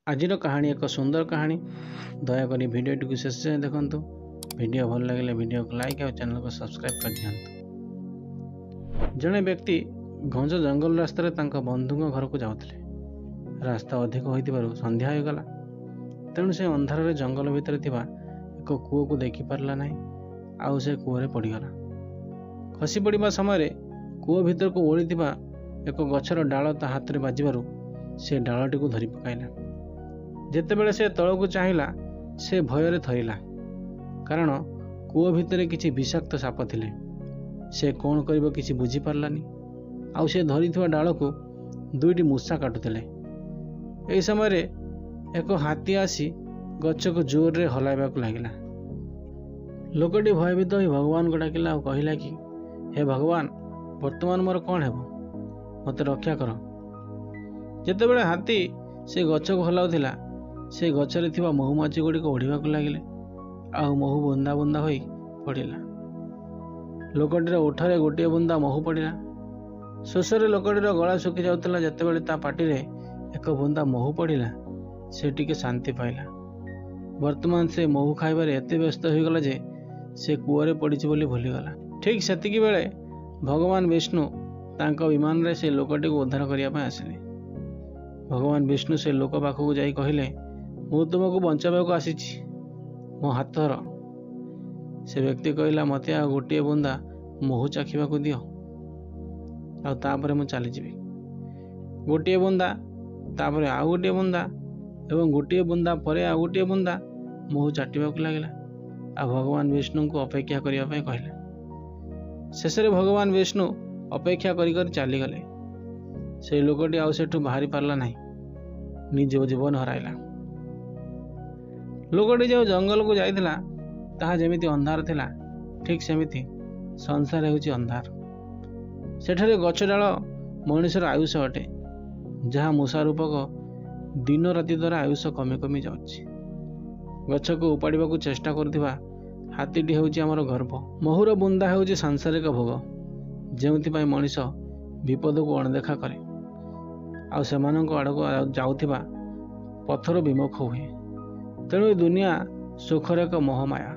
आजिर कहानी एक सुंदर कहानी। दयाकोरी भिडियोटी को शेष जाए देखु। भिडियो भल लगे भिडियो को लाइक और चैनल को सब्सक्राइब कर दिखाँ। जड़े व्यक्ति घंज जंगल रास्त बंधु घर को जाते रास्ता अधिक हो संध्या हो गला। तेणु से अंधार जंगल भितर एक कूओ को देखी पारला ना। आउ से कूओरे पड़गला। खसी पड़ा समय कूओ भीतर को ओढ़ी एक गछर डाल ता हाथ में बाजू से डालटी को धरी पकाइला। जेतेबेले से तल को चाहिला से भୟରେ थरिला, कारण कूओ भितर किसी विषाक्त साप थिले। से कौन करिबो किसी बुझी पारलानी। आउ से धरिथिबा डाल को दुईटी मूषा काटुथिले। एही समय एक हाथी आसी गछ को जोर रे हलाइबा को लागिला। लोकटी भयभीत होई भगवान को डाकिला और कहिला कि हे भगवान, वर्तमान मोर कौन हेबो, मते रक्षा कर। जेतेबेले हाथी से गछ को हलाउथिला से गछरे थिबा महुमाछी गुड़ी को ओढ़ा लगिले। आहु महु बुंदा बुंदा होई पड़िला। लोकटीर ओठरे गोटे बुंदा महु पड़िला। शेषरे लोकटीर गला सुखी जाउतला। जेतेबेले ता पाटिरे एक बुंदा महु पड़िला से टिके शांति पाइला। वर्तमान से महु खाइबारे एते व्यस्त हो गला जे से कूओरे पड़िछि बोली भूलीगला। ठीक सेतिकी बेले भगवान विष्णु तांको विमान रे से लोकटी को उद्धार करिया पय आसिले। भगवान विष्णु से लोक पाखक जाई कहिले, मु तुमको बचावा को आसीछि, मो हाथ धर। से व्यक्ति कहला, मते आ गोटे बुंदा महु चाखिबा को दियो, आ तापरे मु चली जीवी। गोटे बुंदा तापरे आ गोटे बुंदा एवं गोटे बुंदा परे आ गोटे बुंदा महु चाटिबा को लागिला। आ भगवान विष्णु को अपेक्षा करिया पय कहले। शेषरे भगवान विष्णु अपेक्षा करी करी चली गले। से लोकटी आउ सेठू बाहरी पारला नहीं, निज जीवन हराइला। लोकटी जो जंगल को जाइथिला ताहा जेमिति अंधार थिला, ठीक सेमिति संसार हेउची अंधार। सेठरे गछ डाल मनुष्यर आयुष अटे, जहाँ मूषा रूपक दिन राति द्वारा आयुष कमी कमी जाउछि। गछ को उपाड़िबा को चेष्टा करथिबा हाथीटी हेउची हमर गर्भ। महुर बुंदा हेउची सांसारिक भोग, जेउथि पय मनुष्य विपद को अणदेखा करे आ सेमानक आड़क जाउथिबा पथर विमुख हुए। तेणु दुनिया सुखर एक मोहमाया।